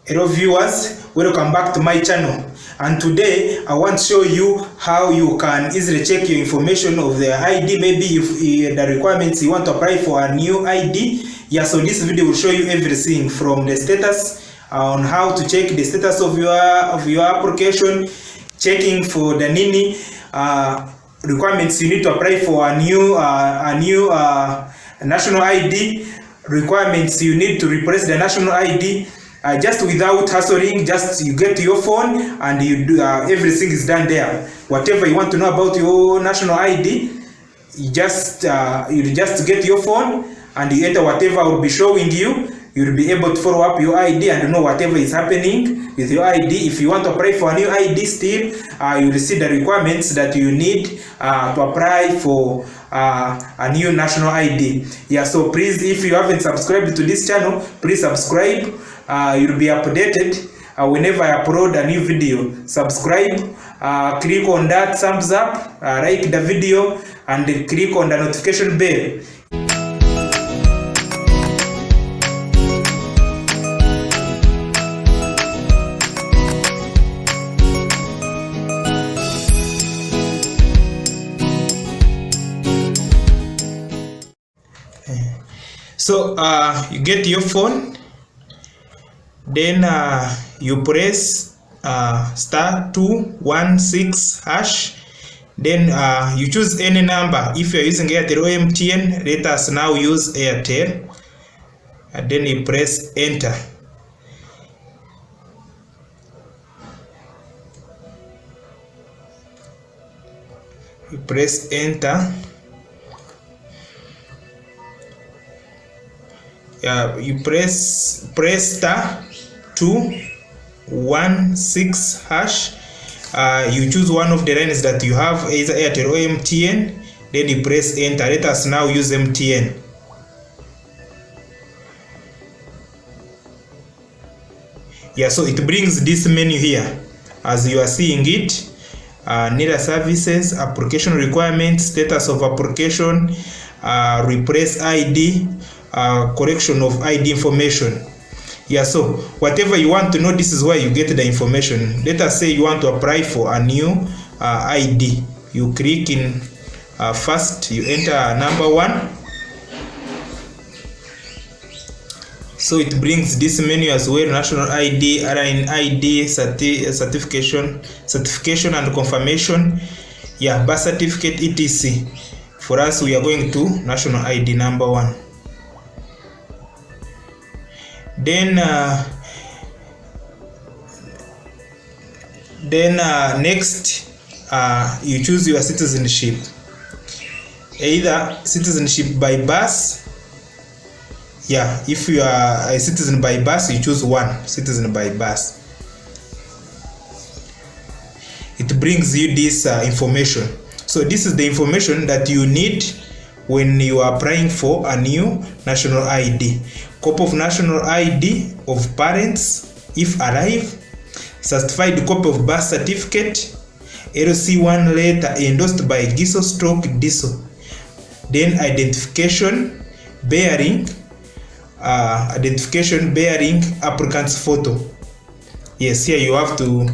Hello viewers, welcome back to my channel, and today I want to show you how you can easily check your information of the ID. Maybe if the requirements you want to apply for a new ID. Yeah, so this video will show you everything from the status on how to check the status of your application, checking for the NINI requirements you need to apply for a new national ID, requirements you need to replace the national ID. Just without hassling, just you get to your phone and you do everything is done there. Whatever you want to know about your national ID, you just get your phone and you enter whatever I will be showing you. You'll be able to follow up your ID and know whatever is happening with your ID. If you want to apply for a new ID still, you will see the requirements that you need to apply for a new national ID. Yeah, so please, if you haven't subscribed to this channel, please subscribe. You'll be updated whenever I upload a new video. Subscribe, click on that thumbs up, like the video, and click on the notification bell. So you get your phone, then you press *216#, then you choose any number. If you're using Airtel or MTN, let us now use Airtel, and then you press enter. You press enter. You press *216#. You choose one of the lines that you have, either Airtel or MTN, then you press enter. Let us now use MTN. Yeah, so it brings this menu here as you are seeing it. NIRA services, application requirements, status of application, replace ID, correction of ID information. Yeah, so whatever you want to know, this is where you get the information. Let us say you want to apply for a new ID. You click in first, you enter number 1. So it brings this menu as well: national ID, RN ID, certification and confirmation, yeah, birth certificate, etc. For us, we are going to national ID number 1. Then next, you choose your citizenship, either citizenship by birth. Yeah, if you are a citizen by birth, you choose 1, citizen by birth. It brings you this information. So this is the information that you need when you are applying for a new national ID. Copy of national ID of parents, if alive, certified copy of birth certificate, LC1 letter endorsed by GISO/DISO, then identification bearing applicant's photo. Yes, here you have to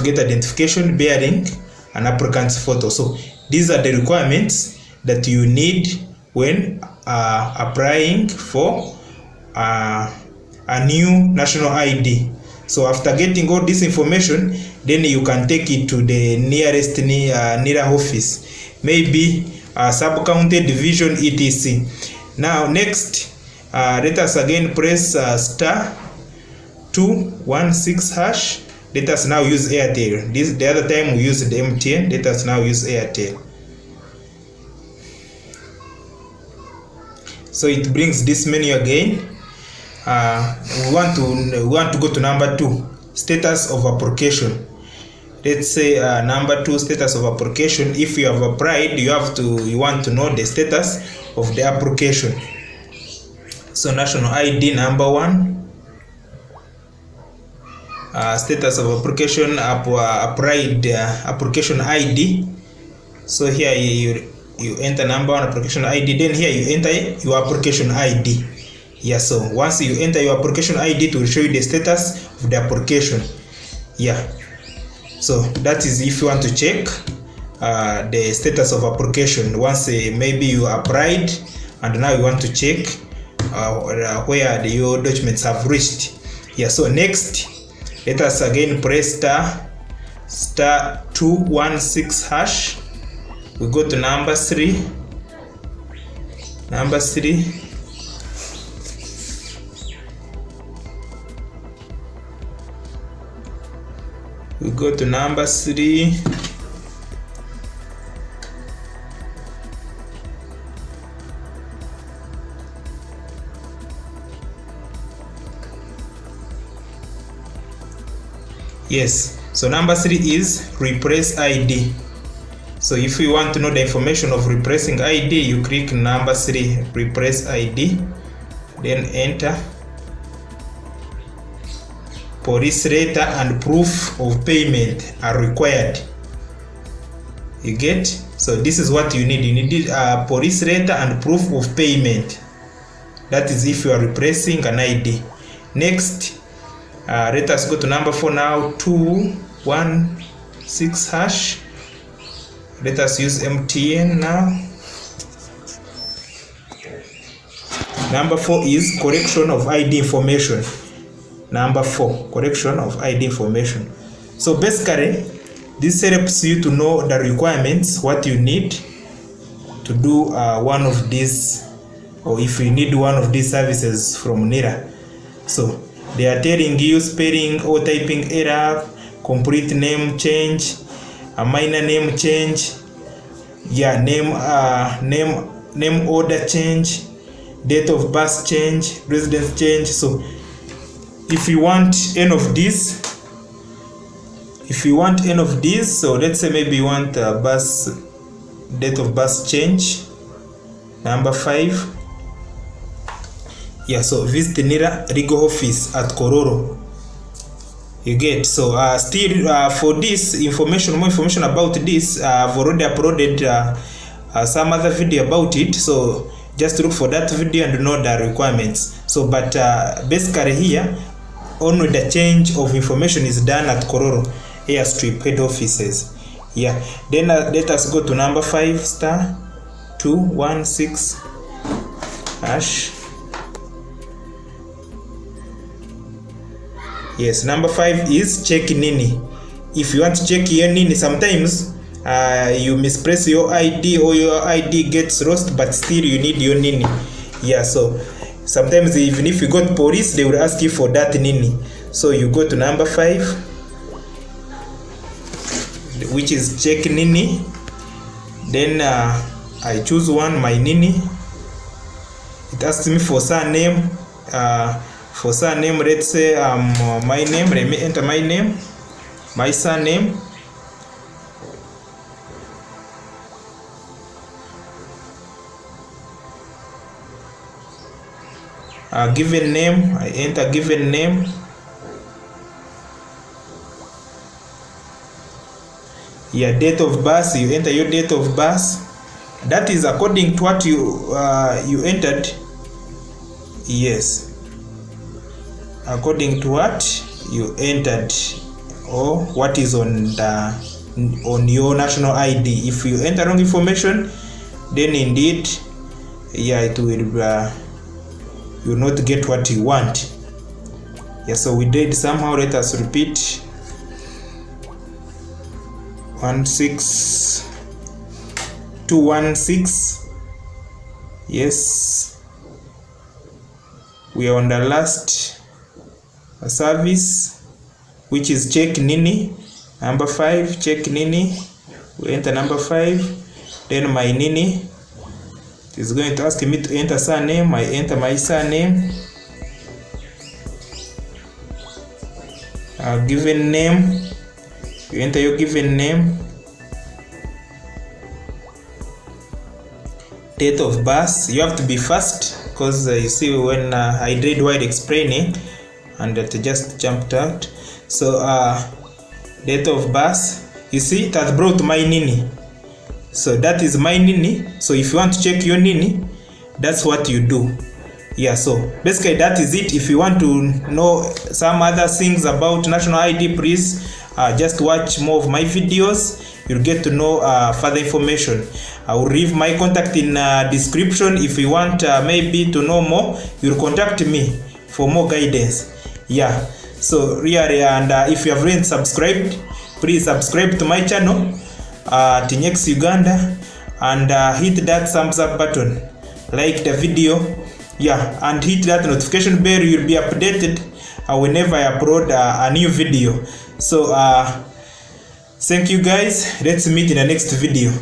get identification bearing an applicant's photo. So these are the requirements that you need when applying for a new national ID. So after getting all this information, then you can take it to the nearest NIRA office, maybe sub-county, division, etc. Now next, let us again press *216#. Let us now use Airtel. The other time we used the MTN. Let us now use Airtel. So it brings this menu again. We want to go to number 2, status of application. Let's say number 2, status of application. If you have applied, you want to know the status of the application. So national ID number 1, status of application, applied application ID. So here you enter number 1 application ID, then here you enter your application ID. Yeah, so once you enter your application ID, it will show you the status of the application. Yeah, so that is if you want to check the status of application. Once maybe you applied and now you want to check where your documents have reached. Yeah, so next, let us again press star 216 hash. We go to number 3. We go to number 3. Yes, so number 3 is replace ID. So if you want to know the information of replacing ID, you click number 3, replace ID, then enter. Police letter and proof of payment are required. You get? So this is what you need. You need a police letter and proof of payment. That is if you are replacing an ID. Next, let us go to number 4 now, 216 hash. Let us use MTN now. Number 4 is correction of ID information. Number 4, correction of ID information. So basically, this helps you to know the requirements, what you need to do one of these, or if you need one of these services from NIRA. So they are telling you spelling or typing error, complete name change, a minor name change, yeah, name order change, date of birth change, residence change. So if you want any of these, so let's say maybe you want date of birth change, number 5. Yeah, so visit the NIRA legal office at Kororo. You get? So still for this information, more information about this, I've already uploaded some other video about it. So just look for that video and know the requirements. So but basically here, only the change of information is done at Kororo Airstrip head offices. Yeah, then let us go to number 5, star 216 hash. Yes, number 5 is check nini. If you want to check your nini, sometimes you mispress your ID or your ID gets lost, but still you need your nini. Yeah, so sometimes even if you got police, they will ask you for that nini. So you go to number 5, which is check nini. Then I choose one, my nini. It asks me for surname. For surname, let's say my name. Let me enter my name, my surname. Given name, I enter given name. Yeah, date of birth, you enter your date of birth. That is according to what you entered. Yes, according to what you entered, or what is on your national ID. If you enter wrong information, then indeed, yeah, it will you will not get what you want. Yeah, so we did somehow. Let us repeat. 216. Yes, we are on the last service, which is check nini. Number 5, check nini. We enter number 5. Then my nini. It is going to ask me to enter surname. I enter my surname. Given name. You enter your given name. Date of birth. You have to be fast, because you see when I did while explaining and it just jumped out. So date of birth, you see it has brought my nini. So that is my nini. So if you want to check your nini, that's what you do. Yeah, so basically that is it. If you want to know some other things about national ID, please just watch more of my videos. You'll get to know further information. I will leave my contact in description. If you want maybe to know more, you'll contact me for more guidance. Yeah, so really, and if you haven't subscribed, please subscribe to my channel, Tinyex Uganda, and hit that thumbs up button, like the video, yeah, and hit that notification bell. You'll be updated whenever I upload a new video. So thank you guys. Let's meet in the next video.